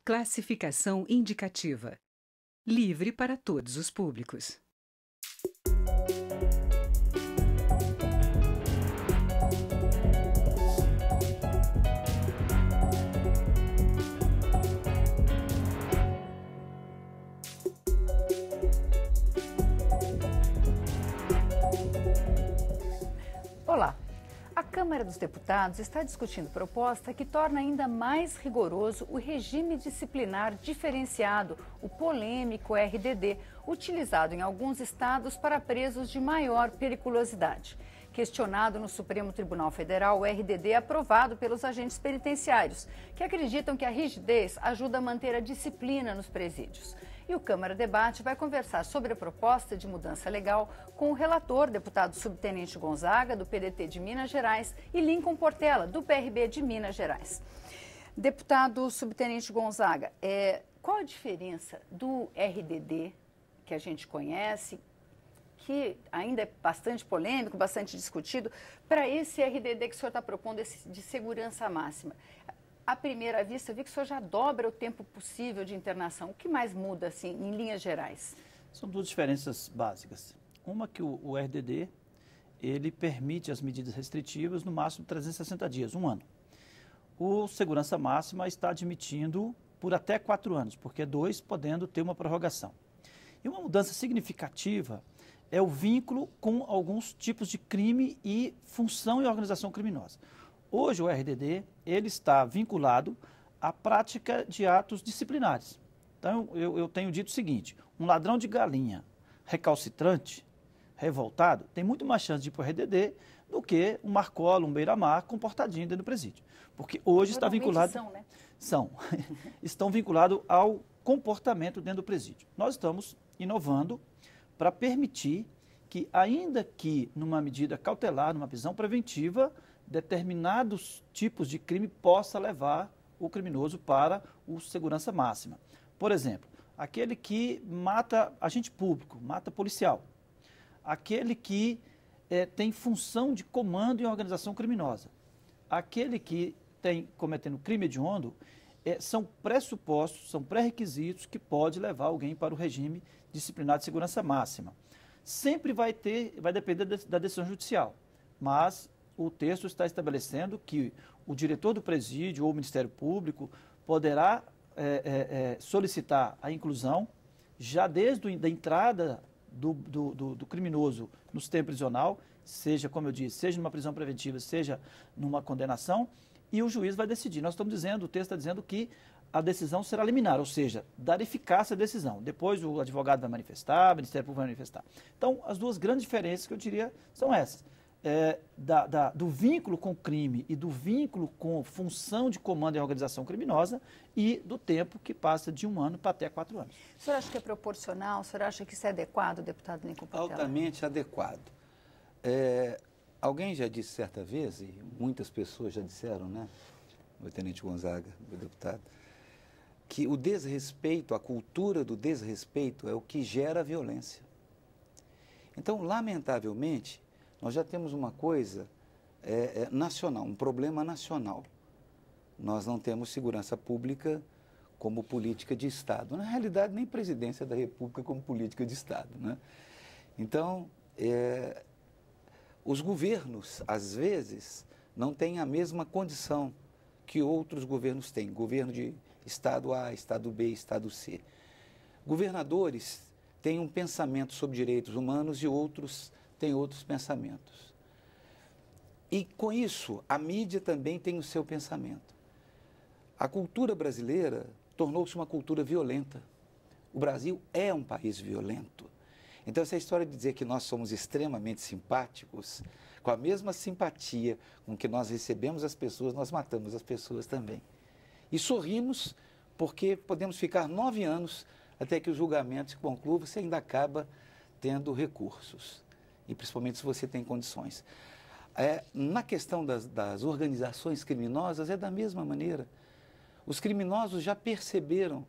Classificação indicativa. Livre para todos os públicos. Olá! A Câmara dos Deputados está discutindo proposta que torna ainda mais rigoroso o regime disciplinar diferenciado, o polêmico RDD, utilizado em alguns estados para presos de maior periculosidade. Questionado no Supremo Tribunal Federal, o RDD é aprovado pelos agentes penitenciários, que acreditam que a rigidez ajuda a manter a disciplina nos presídios. E o Câmara Debate vai conversar sobre a proposta de mudança legal com o relator, deputado subtenente Gonzaga, do PDT de Minas Gerais, e Lincoln Portela, do PRB de Minas Gerais. Deputado subtenente Gonzaga, qual a diferença do RDD, que a gente conhece, que ainda é bastante polêmico, bastante discutido, para esse RDD que o senhor está propondo de segurança máxima? À primeira vista, eu vi que o senhor já dobra o tempo possível de internação. O que mais muda, assim, em linhas gerais? São duas diferenças básicas. Uma que o RDD, ele permite as medidas restritivas no máximo de 360 dias, um ano. O segurança máxima está admitindo por até 4 anos, porque 2 podendo ter uma prorrogação. E uma mudança significativa é o vínculo com alguns tipos de crime e função e organização criminosa. Hoje o RDD, ele está vinculado à prática de atos disciplinares. Então eu tenho dito o seguinte, um ladrão de galinha recalcitrante, revoltado, tem muito mais chance de ir para o RDD do que um Marcola, um Beira-Mar comportadinho dentro do presídio. Porque hoje está vinculado... São, né? São. Estão vinculados ao comportamento dentro do presídio. Nós estamos inovando para permitir que, ainda que numa medida cautelar, numa prisão preventiva, determinados tipos de crime possa levar o criminoso para o segurança máxima. Por exemplo, aquele que mata agente público, mata policial. Aquele que tem função de comando em organização criminosa. Aquele que tem cometendo crime hediondo, são pressupostos, são pré-requisitos que pode levar alguém para o regime disciplinar de segurança máxima. Sempre vai depender da decisão judicial, mas o texto está estabelecendo que o diretor do presídio ou o Ministério Público poderá solicitar a inclusão já desde a entrada do criminoso no sistema prisional, seja, como eu disse, seja numa prisão preventiva, seja numa condenação, e o juiz vai decidir. Nós estamos dizendo, o texto está dizendo que a decisão será liminar, ou seja, dar eficácia à decisão. Depois o advogado vai manifestar, o Ministério Público vai manifestar. Então, as duas grandes diferenças que eu diria são essas. Do vínculo com o crime e do vínculo com função de comando em organização criminosa e do tempo que passa de 1 ano para até 4 anos. O senhor acha que é proporcional? O senhor acha que isso é adequado, deputado Lincoln Portela? Altamente adequado. Alguém já disse certa vez, e muitas pessoas já disseram, né, o tenente Gonzaga, o deputado, que o desrespeito, a cultura do desrespeito é o que gera a violência. Então, lamentavelmente, nós já temos uma coisa nacional, um problema nacional. Nós não temos segurança pública como política de Estado. Na realidade, nem presidência da República como política de Estado, né? Então, os governos, às vezes, não têm a mesma condição que outros governos têm. Governo de Estado A, Estado B, Estado C. Governadores têm um pensamento sobre direitos humanos e outros têm outros pensamentos. E, com isso, a mídia também tem o seu pensamento. A cultura brasileira tornou-se uma cultura violenta. O Brasil é um país violento. Então, essa história de dizer que nós somos extremamente simpáticos, com a mesma simpatia com que nós recebemos as pessoas, nós matamos as pessoas também. E sorrimos porque podemos ficar 9 anos até que o julgamento se conclua, você ainda acaba tendo recursos. E principalmente se você tem condições. Na questão das organizações criminosas, é da mesma maneira. Os criminosos já perceberam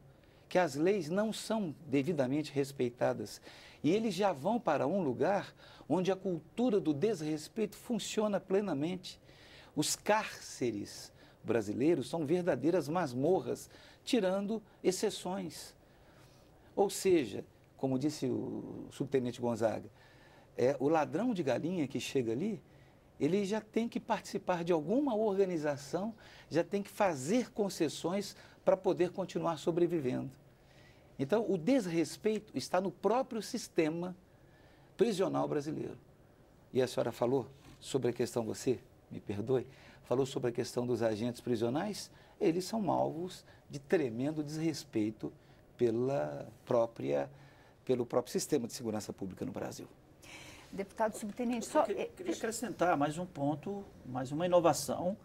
que as leis não são devidamente respeitadas e eles já vão para um lugar onde a cultura do desrespeito funciona plenamente. Os cárceres brasileiros são verdadeiras masmorras tirando exceções. Ou seja, como disse o subtenente Gonzaga, o ladrão de galinha que chega ali, ele já tem que participar de alguma organização, já tem que fazer concessões para poder continuar sobrevivendo. Então, o desrespeito está no próprio sistema prisional brasileiro. E a senhora falou sobre a questão, você, me perdoe, falou sobre a questão dos agentes prisionais, eles são alvos de tremendo desrespeito pelo próprio sistema de segurança pública no Brasil. Deputado subtenente, queria acrescentar mais um ponto, mais uma inovação,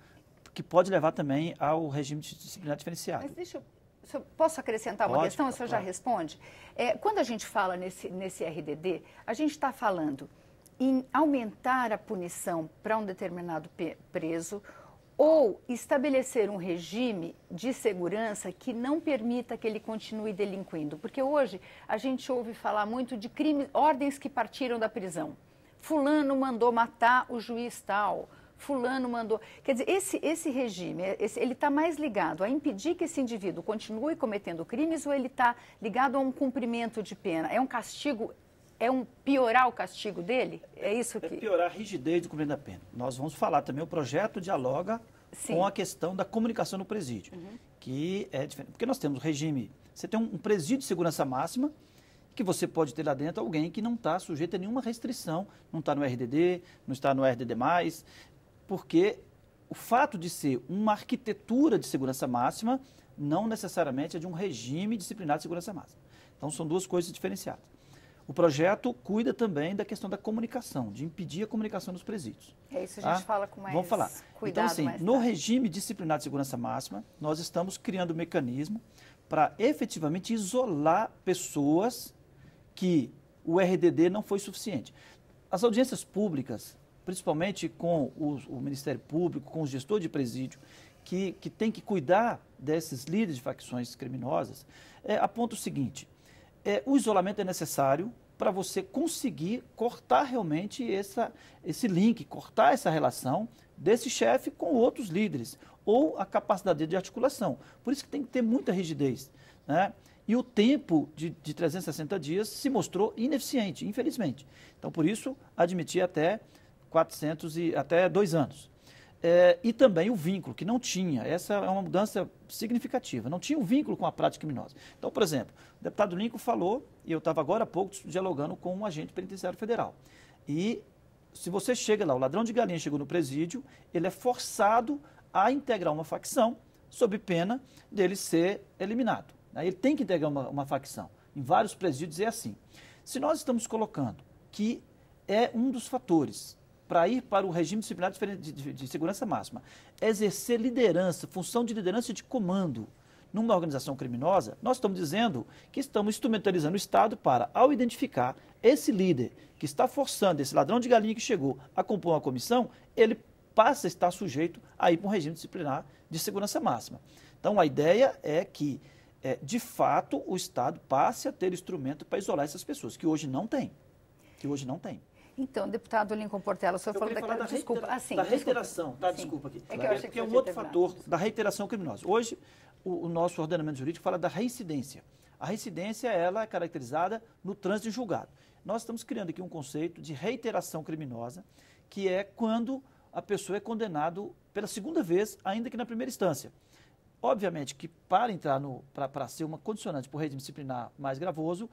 que pode levar também ao regime disciplinar diferenciado. Mas posso acrescentar uma questão? O senhor já responde? Quando a gente fala nesse RDD, a gente está falando em aumentar a punição para um determinado preso ou estabelecer um regime de segurança que não permita que ele continue delinquindo. Porque hoje a gente ouve falar muito de crimes, ordens que partiram da prisão. Fulano mandou matar o juiz tal, fulano mandou... Quer dizer, esse regime, ele está mais ligado a impedir que esse indivíduo continue cometendo crimes ou ele está ligado a um cumprimento de pena? É um castigo... piorar o castigo dele? É isso que... É piorar a rigidez do cumprimento da pena. Nós vamos falar também, o projeto dialoga com a questão da comunicação no presídio, que é diferente. Porque nós temos o regime, você tem um presídio de segurança máxima, que você pode ter lá dentro alguém que não está sujeito a nenhuma restrição, não está no RDD, não está no RDD+, porque o fato de ser uma arquitetura de segurança máxima não necessariamente é de um regime disciplinar de segurança máxima. Então, são duas coisas diferenciadas. O projeto cuida também da questão da comunicação, de impedir a comunicação nos presídios. É isso, a gente fala com mais Vamos falar. Cuidado. Então, assim, no regime disciplinar de segurança máxima, nós estamos criando um mecanismo para efetivamente isolar pessoas que o RDD não foi suficiente. As audiências públicas, principalmente com o Ministério Público, com o gestor de presídio, que tem que cuidar desses líderes de facções criminosas, aponta o seguinte: o isolamento é necessário para você conseguir cortar realmente esse link, cortar essa relação desse chefe com outros líderes, ou a capacidade de articulação. Por isso que tem que ter muita rigidez, né? E o tempo de 360 dias se mostrou ineficiente, infelizmente. Então, por isso, admitir até 2 anos. E também o vínculo, que não tinha. Essa é uma mudança significativa. Não tinha um vínculo com a prática criminosa. Então, por exemplo, o deputado Lincoln falou, e eu estava agora há pouco dialogando com um agente penitenciário federal. E se você chega lá, o ladrão de galinha chegou no presídio, ele é forçado a integrar uma facção sob pena dele ser eliminado. Ele tem que integrar uma facção. Em vários presídios é assim. Se nós estamos colocando que é um dos fatores para ir para o regime disciplinar de segurança máxima, exercer liderança, função de liderança e de comando numa organização criminosa, nós estamos dizendo que estamos instrumentalizando o Estado para, ao identificar esse líder que está forçando esse ladrão de galinha que chegou a compor uma comissão, ele passa a estar sujeito a ir para um regime disciplinar de segurança máxima. Então, a ideia é que, de fato, o Estado passe a ter instrumento para isolar essas pessoas, que hoje não tem. Então, deputado Lincoln Portela, o senhor falou da reiteração, desculpa aqui. Que é um outro fator da reiteração criminosa. Hoje, o nosso ordenamento jurídico fala da reincidência. A reincidência, ela é caracterizada no trânsito em julgado. Nós estamos criando aqui um conceito de reiteração criminosa, que é quando a pessoa é condenada pela segunda vez, ainda que na primeira instância. Obviamente que para ser uma condicionante para o regime disciplinar mais gravoso,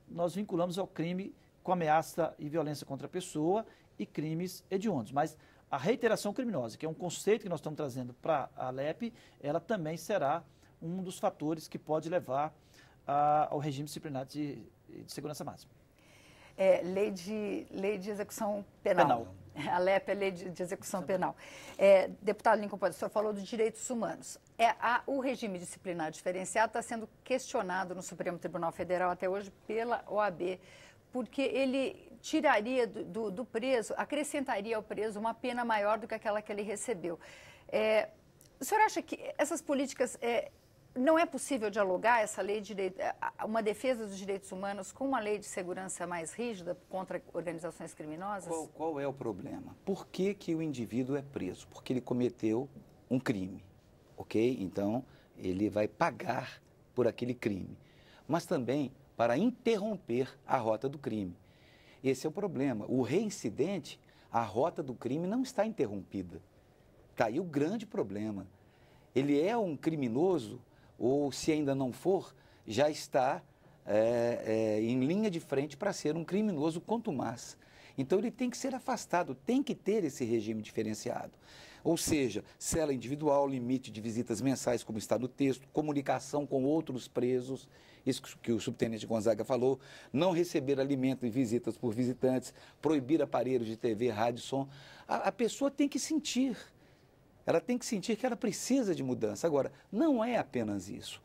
nós vinculamos ao crime com ameaça e violência contra a pessoa e crimes hediondos. Mas a reiteração criminosa, que é um conceito que nós estamos trazendo para a LEP, ela também será um dos fatores que pode levar ao regime disciplinar de segurança máxima. Lei de execução penal. A LEP é Lei de Execução Penal. Deputado Lincoln, o senhor falou dos direitos humanos. O regime disciplinar diferenciado está sendo questionado no Supremo Tribunal Federal até hoje pela OAB, porque ele tiraria do preso, acrescentaria ao preso uma pena maior do que aquela que ele recebeu. O senhor acha que essas políticas... não é possível dialogar essa lei de uma defesa dos direitos humanos com uma lei de segurança mais rígida contra organizações criminosas? Qual é o problema? Por que o indivíduo é preso? Porque ele cometeu um crime, ok? Então, ele vai pagar por aquele crime, mas também para interromper a rota do crime. Esse é o problema. O reincidente, a rota do crime não está interrompida. Está aí o grande problema. Ele é um criminoso, ou se ainda não for, já está em linha de frente para ser um criminoso contumaz. Então ele tem que ser afastado, tem que ter esse regime diferenciado. Ou seja, cela individual, limite de visitas mensais, como está no texto, comunicação com outros presos, isso que o subtenente Gonzaga falou, não receber alimento e visitas por visitantes, proibir aparelhos de TV, rádio, som. A pessoa tem que sentir, ela tem que sentir que ela precisa de mudança. Agora, não é apenas isso.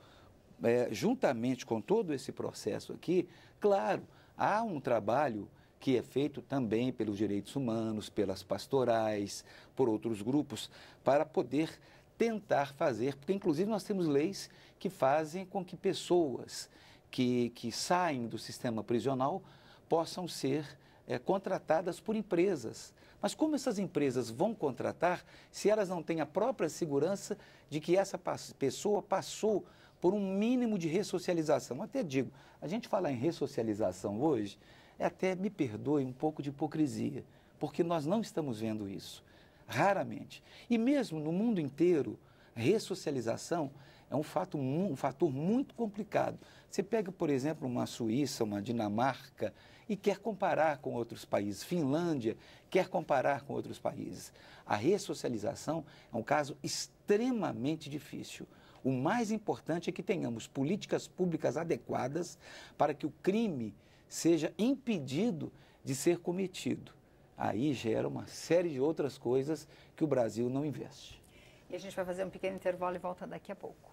Juntamente com todo esse processo aqui, claro, há um trabalho que é feito também pelos direitos humanos, pelas pastorais, por outros grupos, para poder tentar fazer, porque inclusive nós temos leis que fazem com que pessoas que saem do sistema prisional possam ser contratadas por empresas. Mas como essas empresas vão contratar se elas não têm a própria segurança de que essa pessoa passou por um mínimo de ressocialização? Até digo, a gente fala em ressocialização hoje, até, me perdoe, um pouco de hipocrisia, porque nós não estamos vendo isso, raramente. E mesmo no mundo inteiro, ressocialização é um fator muito complicado. Você pega, por exemplo, uma Suíça, uma Dinamarca, e quer comparar com outros países, Finlândia, quer comparar com outros países. A ressocialização é um caso extremamente difícil. O mais importante é que tenhamos políticas públicas adequadas para que o crime seja impedido de ser cometido. Aí gera uma série de outras coisas que o Brasil não investe. E a gente vai fazer um pequeno intervalo e volta daqui a pouco.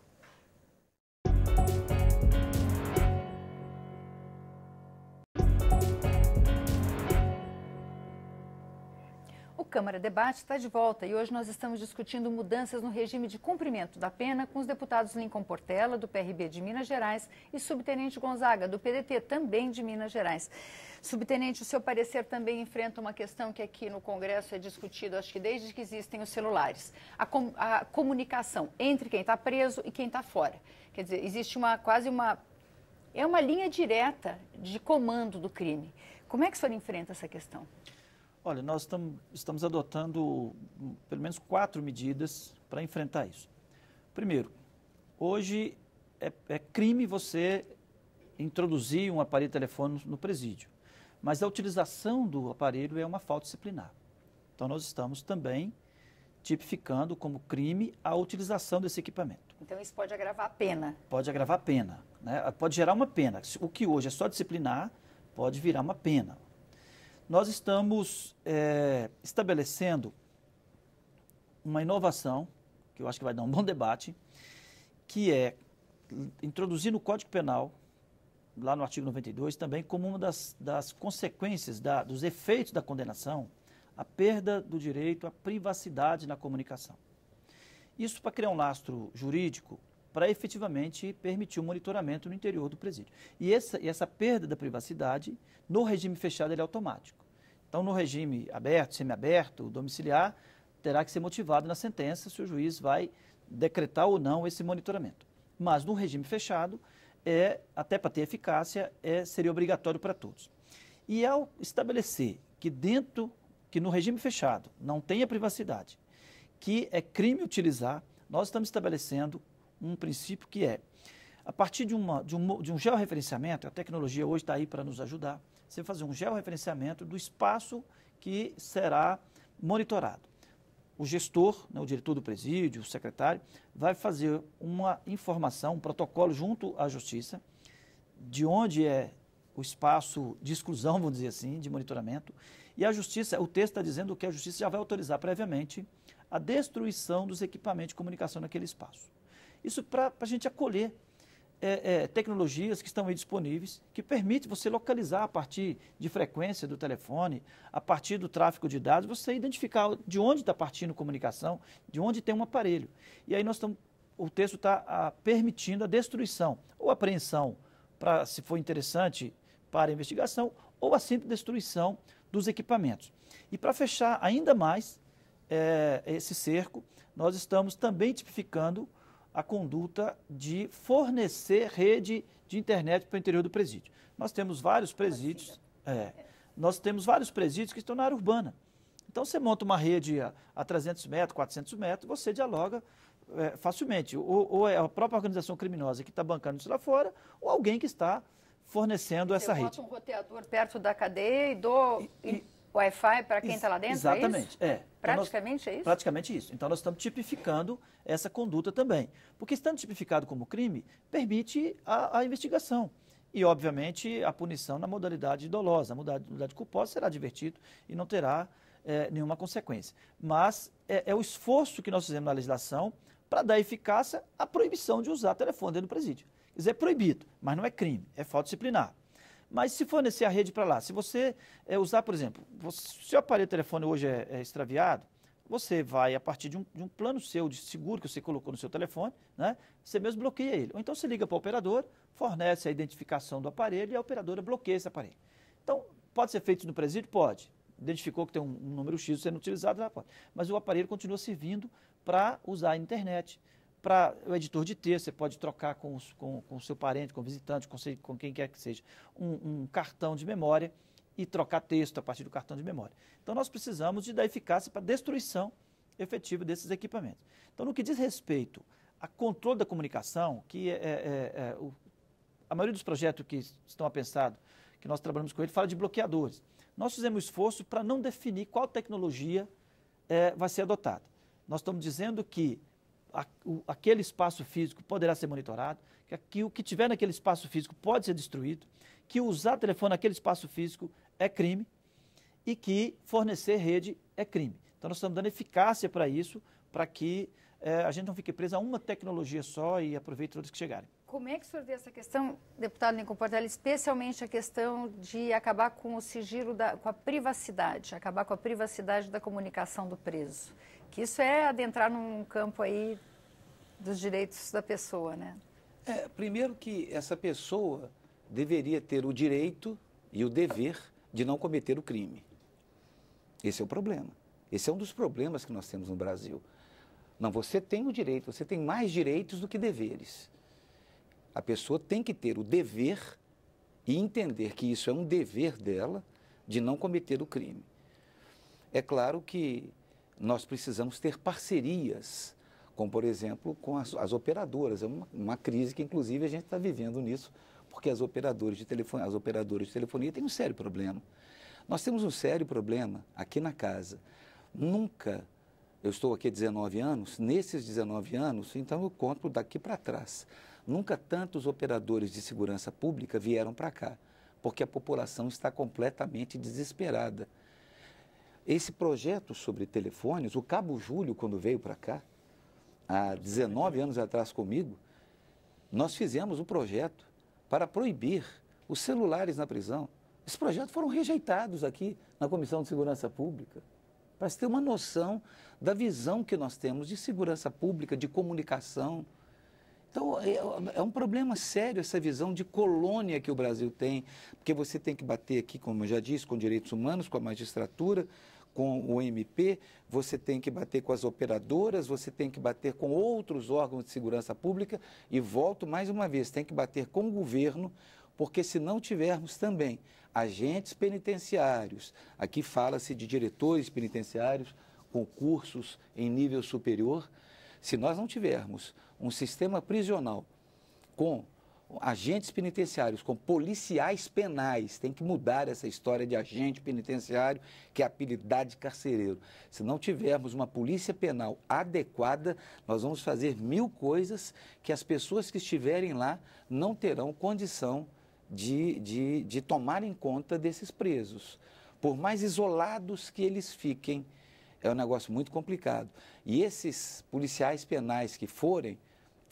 O Câmara Debate está de volta e hoje nós estamos discutindo mudanças no regime de cumprimento da pena com os deputados Lincoln Portela, do PRB de Minas Gerais, e Subtenente Gonzaga, do PDT, também de Minas Gerais. Subtenente, o seu parecer também enfrenta uma questão que aqui no Congresso é discutido, acho que desde que existem os celulares, a comunicação entre quem está preso e quem está fora. Quer dizer, existe é uma linha direta de comando do crime. Como é que o senhor enfrenta essa questão? Olha, nós estamos adotando pelo menos 4 medidas para enfrentar isso. Primeiro, hoje é crime você introduzir um aparelho telefônico no presídio, mas a utilização do aparelho é uma falta disciplinar. Então, nós estamos também tipificando como crime a utilização desse equipamento. Então, isso pode agravar a pena? Pode agravar a pena, né? Pode gerar uma pena. O que hoje é só disciplinar pode virar uma pena. Nós estamos estabelecendo uma inovação, que eu acho que vai dar um bom debate, que é introduzir no Código Penal, lá no artigo 92, também como uma das consequências, dos efeitos da condenação, a perda do direito à privacidade na comunicação. Isso para criar um lastro jurídico para efetivamente permitir o monitoramento no interior do presídio. E essa perda da privacidade, no regime fechado, ele é automático. Então, no regime aberto, semiaberto, domiciliar, terá que ser motivado na sentença se o juiz vai decretar ou não esse monitoramento. Mas no regime fechado, até para ter eficácia, seria obrigatório para todos. E ao estabelecer que no regime fechado não tenha privacidade, que é crime utilizar, nós estamos estabelecendo um princípio que a partir de um georreferenciamento, a tecnologia hoje está aí para nos ajudar, você fazer um georreferenciamento do espaço que será monitorado. O gestor, né, o diretor do presídio, o secretário, vai fazer uma informação, um protocolo junto à Justiça, de onde é o espaço de exclusão, vamos dizer assim, de monitoramento, e a Justiça, o texto está dizendo que a Justiça já vai autorizar previamente a destruição dos equipamentos de comunicação naquele espaço. Isso para a gente acolher tecnologias que estão aí disponíveis, que permitem você localizar a partir de frequência do telefone, a partir do tráfego de dados, você identificar de onde está partindo comunicação, de onde tem um aparelho. E aí o texto está permitindo a destruição ou apreensão, se for interessante, para a investigação, ou a simples destruição dos equipamentos. E para fechar ainda mais esse cerco, nós estamos também tipificando a conduta de fornecer rede de internet para o interior do presídio. Nós temos vários presídios, que estão na área urbana. Então, você monta uma rede a 300 metros, 400 metros, você dialoga facilmente. Ou é a própria organização criminosa que está bancando isso lá fora, ou alguém que está fornecendo essa rede. Você bota um roteador perto da cadeia e dou Wi-Fi para quem está lá dentro, exatamente, é isso? Praticamente é isso? Praticamente isso. Então, nós estamos tipificando essa conduta também. Porque estando tipificado como crime, permite a investigação. E, obviamente, a punição na modalidade dolosa. A modalidade culposa será divertido e não terá nenhuma consequência. Mas é o esforço que nós fizemos na legislação para dar eficácia à proibição de usar telefone dentro do presídio. Quer dizer, é proibido, mas não é crime, é falta disciplinar. Mas se fornecer a rede para lá, se você usar, por exemplo, se o aparelho de telefone hoje é extraviado, você vai, a partir de um plano seu de seguro que você colocou no seu telefone, né, você mesmo bloqueia ele. Ou então você liga para o operador, fornece a identificação do aparelho e a operadora bloqueia esse aparelho. Então, pode ser feito no presídio? Pode. Identificou que tem um número X sendo utilizado, já pode. Mas o aparelho continua servindo para usar a internet. Para o editor de texto, você pode trocar com o seu parente, com o visitante, com quem quer que seja, um cartão de memória e trocar texto a partir do cartão de memória. Então, nós precisamos de dar eficácia para a destruição efetiva desses equipamentos. Então, no que diz respeito a controle da comunicação, que a maioria dos projetos que estão pensados, que nós trabalhamos com ele, fala de bloqueadores. Nós fizemos esforço para não definir qual tecnologia vai ser adotada. Nós estamos dizendo que aquele espaço físico poderá ser monitorado, que o que tiver naquele espaço físico pode ser destruído, que usar telefone naquele espaço físico é crime e que fornecer rede é crime. Então, nós estamos dando eficácia para isso, para que a gente não fique preso a uma tecnologia só e aproveite todas que chegarem. Como é que o senhor vê essa questão, deputado Lincoln Portela, especialmente a questão de acabar com o sigilo, com a privacidade, acabar com a privacidade da comunicação do preso? Que isso é adentrar num campo aí dos direitos da pessoa, né? Primeiro que essa pessoa deveria ter o direito e o dever de não cometer o crime. Esse é o problema. Esse é um dos problemas que nós temos no Brasil. Não, você tem o direito, você tem mais direitos do que deveres. A pessoa tem que ter o dever e entender que isso é um dever dela de não cometer o crime. É claro que nós precisamos ter parcerias, como, por exemplo, com as operadoras. É uma crise que, inclusive, a gente está vivendo nisso, porque as operadoras de telefonia têm um sério problema. Nós temos um sério problema aqui na casa. Nunca, eu estou aqui há 19 anos, nesses 19 anos, então eu conto daqui para trás, nunca tantos operadores de segurança pública vieram para cá, porque a população está completamente desesperada. Esse projeto sobre telefones, o Cabo Júlio, quando veio para cá, há 19 anos atrás comigo, nós fizemos um projeto para proibir os celulares na prisão. Esses projetos foram rejeitados aqui na Comissão de Segurança Pública, para se ter uma noção da visão que nós temos de segurança pública, de comunicação. Então, é um problema sério essa visão de colônia que o Brasil tem, porque você tem que bater aqui, como eu já disse, com direitos humanos, com a magistratura, com o MP, você tem que bater com as operadoras, você tem que bater com outros órgãos de segurança pública e, volto mais uma vez, tem que bater com o governo, porque se não tivermos também agentes penitenciários, aqui fala-se de diretores penitenciários com cursos em nível superior, se nós não tivermos um sistema prisional com agentes penitenciários, com policiais penais, tem que mudar essa história de agente penitenciário, que é apelidado de carcereiro. Se não tivermos uma polícia penal adequada, nós vamos fazer 1000 coisas que as pessoas que estiverem lá não terão condição de tomarem conta desses presos. Por mais isolados que eles fiquem, é um negócio muito complicado. E esses policiais penais que forem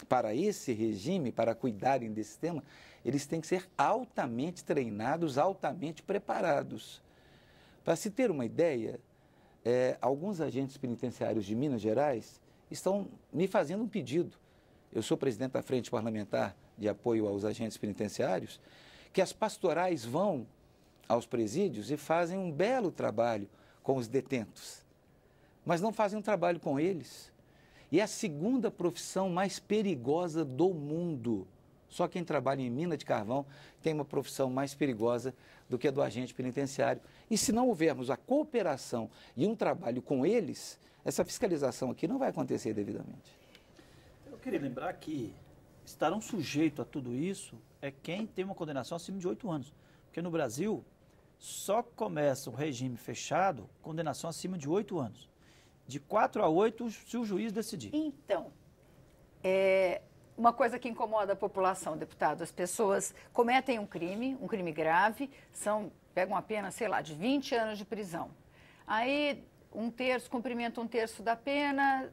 para esse regime, para cuidarem desse tema, eles têm que ser altamente treinados, altamente preparados. Para se ter uma ideia, alguns agentes penitenciários de Minas Gerais estão me fazendo um pedido. Eu sou presidente da Frente Parlamentar de Apoio aos Agentes Penitenciários, que as pastorais vão aos presídios e fazem um belo trabalho com os detentos, mas não fazem um trabalho com eles. E é a segunda profissão mais perigosa do mundo. Só quem trabalha em mina de carvão tem uma profissão mais perigosa do que a do agente penitenciário. E se não houvermos a cooperação e um trabalho com eles, essa fiscalização aqui não vai acontecer devidamente. Eu queria lembrar que estarão sujeitos a tudo isso é quem tem uma condenação acima de 8 anos. Porque no Brasil, só começa o regime fechado, condenação acima de 8 anos. De 4 a 8, se o juiz decidir. Então, uma coisa que incomoda a população, deputado, as pessoas cometem um crime grave, pegam a pena, sei lá, de 20 anos de prisão. Aí, cumprimenta um terço da pena,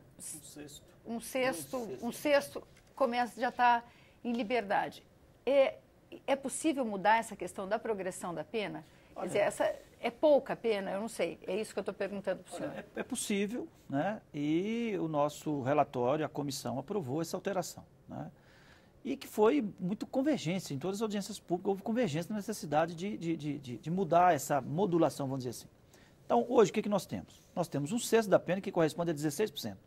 um sexto começa, já está em liberdade. É possível mudar essa questão da progressão da pena? Quer dizer, é pouca pena? Eu não sei. É isso que eu estou perguntando para o senhor. É possível, né? E o nosso relatório, a comissão, aprovou essa alteração, né? E que foi muito convergência. Em todas as audiências públicas houve convergência na necessidade de mudar essa modulação, vamos dizer assim. Então, hoje, o que nós temos? Nós temos um sexto da pena, que corresponde a 16%.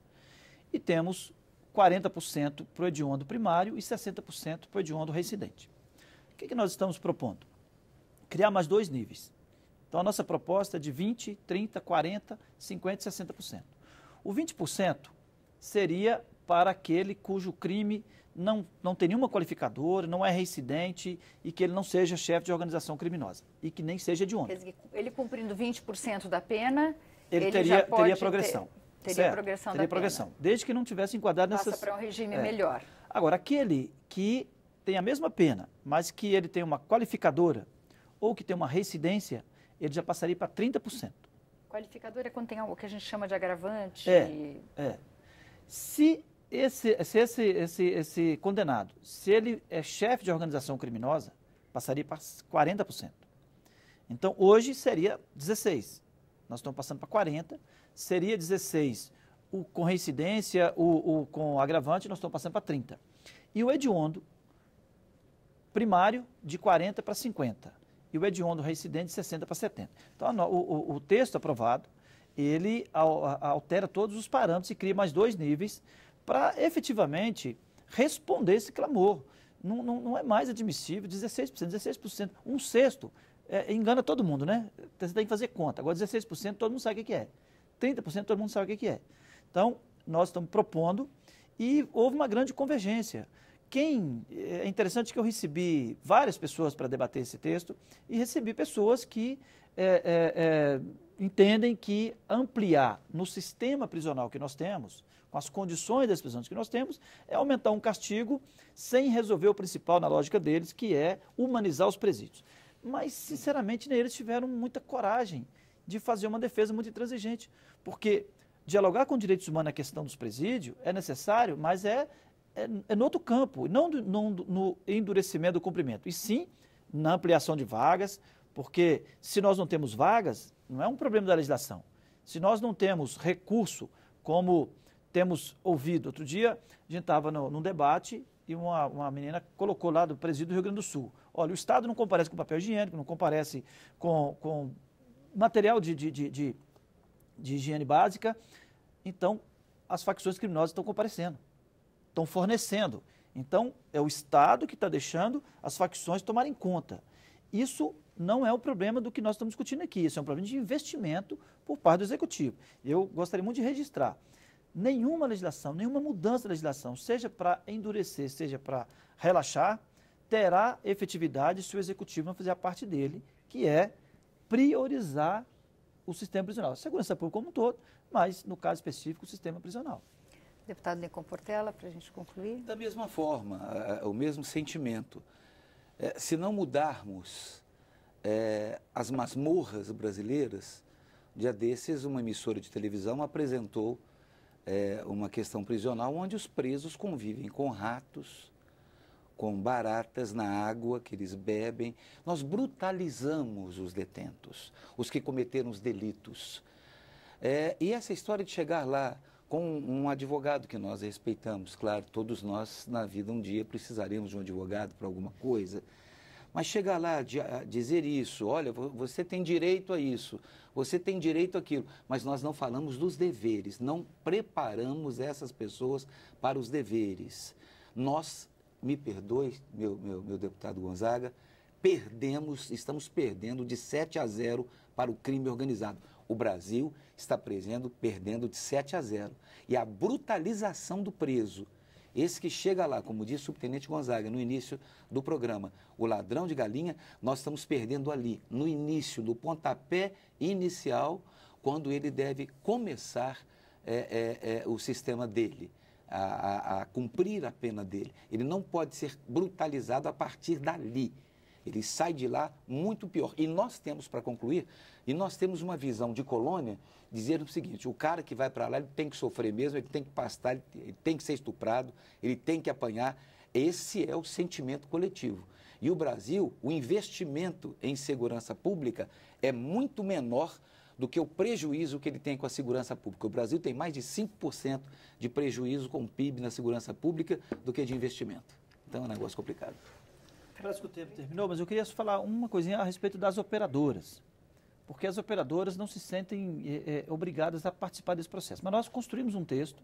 E temos 40% para o hediondo primário e 60% para o hediondo reincidente. O que nós estamos propondo? Criar mais 2 níveis. Então, a nossa proposta é de 20%, 30%, 40%, 50% e 60%. O 20% seria para aquele cujo crime não tem nenhuma qualificadora, não é reincidente e que ele não seja chefe de organização criminosa e que nem seja hediondo. Quer dizer, ele cumprindo 20% da pena, ele teria progressão. Teria progressão da progressão, desde que não tivesse enquadrado nessas... Passa para um regime melhor. Agora, aquele que tem a mesma pena, mas que ele tem uma qualificadora ou que tem uma reincidência, ele já passaria para 30%. Qualificadora é quando tem algo que a gente chama de agravante? Se esse condenado, se ele é chefe de organização criminosa, passaria para 40%. Então, hoje seria 16%. Nós estamos passando para 40%. Seria 16% com reincidência, com agravante, nós estamos passando para 30%. E o hediondo primário, de 40% para 50%. E o hediondo reincidente, de 60% para 70%. Então, o texto aprovado, ele altera todos os parâmetros e cria mais 2 níveis para efetivamente responder esse clamor. Não é mais admissível 16%, um sexto, engana todo mundo, né? Você tem que fazer conta. Agora 16% todo mundo sabe o que é. 30% todo mundo sabe o que é. Então, nós estamos propondo e houve uma grande convergência. É interessante que eu recebi várias pessoas para debater esse texto e recebi pessoas que entendem que ampliar no sistema prisional que nós temos, com as condições das prisões que nós temos, é aumentar um castigo sem resolver o principal na lógica deles, que é humanizar os presídios. Mas, sinceramente, eles tiveram muita coragem de fazer uma defesa muito intransigente, porque dialogar com direitos humanos na questão dos presídios é necessário, mas é no outro campo, não no endurecimento do cumprimento, e sim na ampliação de vagas, porque se nós não temos vagas, não é um problema da legislação. Se nós não temos recurso, como temos ouvido, outro dia a gente estava num debate e uma menina colocou lá do presídio do Rio Grande do Sul, olha, o Estado não comparece com papel higiênico, não comparece com material de higiene básica, então as facções criminosas estão comparecendo, estão fornecendo. Então, é o Estado que está deixando as facções tomarem conta. Isso não é o problema do que nós estamos discutindo aqui, isso é um problema de investimento por parte do Executivo. Eu gostaria muito de registrar, nenhuma legislação, nenhuma mudança da legislação, seja para endurecer, seja para relaxar, terá efetividade se o Executivo não fizer a parte dele, que é priorizar o sistema prisional. A segurança pública como um todo, mas, no caso específico, o sistema prisional. Deputado Lincoln Portela, para a gente concluir. Da mesma forma, o mesmo sentimento. Se não mudarmos as masmorras brasileiras, dia desses, uma emissora de televisão apresentou uma questão prisional onde os presos convivem com ratos, com baratas na água que eles bebem. Nós brutalizamos os detentos, os que cometeram os delitos. E essa história de chegar lá com um advogado que nós respeitamos, claro, todos nós na vida um dia precisaremos de um advogado para alguma coisa, Mas chegar lá, dizer isso, olha, você tem direito a isso, você tem direito àquilo, mas nós não falamos dos deveres, não preparamos essas pessoas para os deveres. Nós, me perdoe, meu deputado Gonzaga, estamos perdendo de 7-0 para o crime organizado. O Brasil está perdendo de 7-0. E a brutalização do preso, esse que chega lá, como disse o subtenente Gonzaga no início do programa, o ladrão de galinha, nós estamos perdendo ali, no início, do pontapé inicial, quando ele deve começar o sistema dele, a cumprir a pena dele. Ele não pode ser brutalizado a partir dali. Ele sai de lá muito pior. E nós temos, para concluir, uma visão de colônia, dizendo o seguinte: o cara que vai para lá, ele tem que sofrer mesmo, ele tem que pastar, ele tem que ser estuprado, ele tem que apanhar. Esse é o sentimento coletivo. E o Brasil, o investimento em segurança pública é muito menor do que o prejuízo que ele tem com a segurança pública. O Brasil tem mais de 5% de prejuízo com o PIB na segurança pública do que de investimento. Então é um negócio complicado. Parece que o tempo terminou, mas eu queria falar uma coisinha a respeito das operadoras, porque as operadoras não se sentem obrigadas a participar desse processo. Mas nós construímos um texto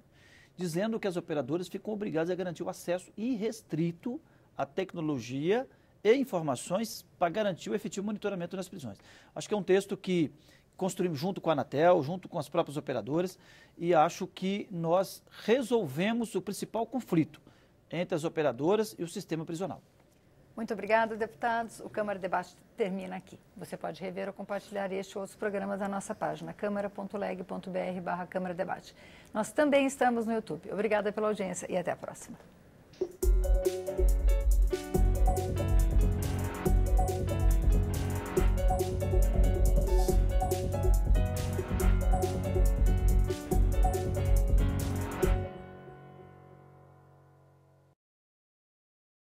dizendo que as operadoras ficam obrigadas a garantir o acesso irrestrito à tecnologia e informações para garantir o efetivo monitoramento nas prisões. Acho que é um texto que construímos junto com a Anatel, junto com as próprias operadoras, e acho que nós resolvemos o principal conflito entre as operadoras e o sistema prisional. Muito obrigada, deputados. O Câmara Debate termina aqui. Você pode rever ou compartilhar este ou outros programas na nossa página, câmara.leg.br/Câmara Debate. Nós também estamos no YouTube. Obrigada pela audiência e até a próxima.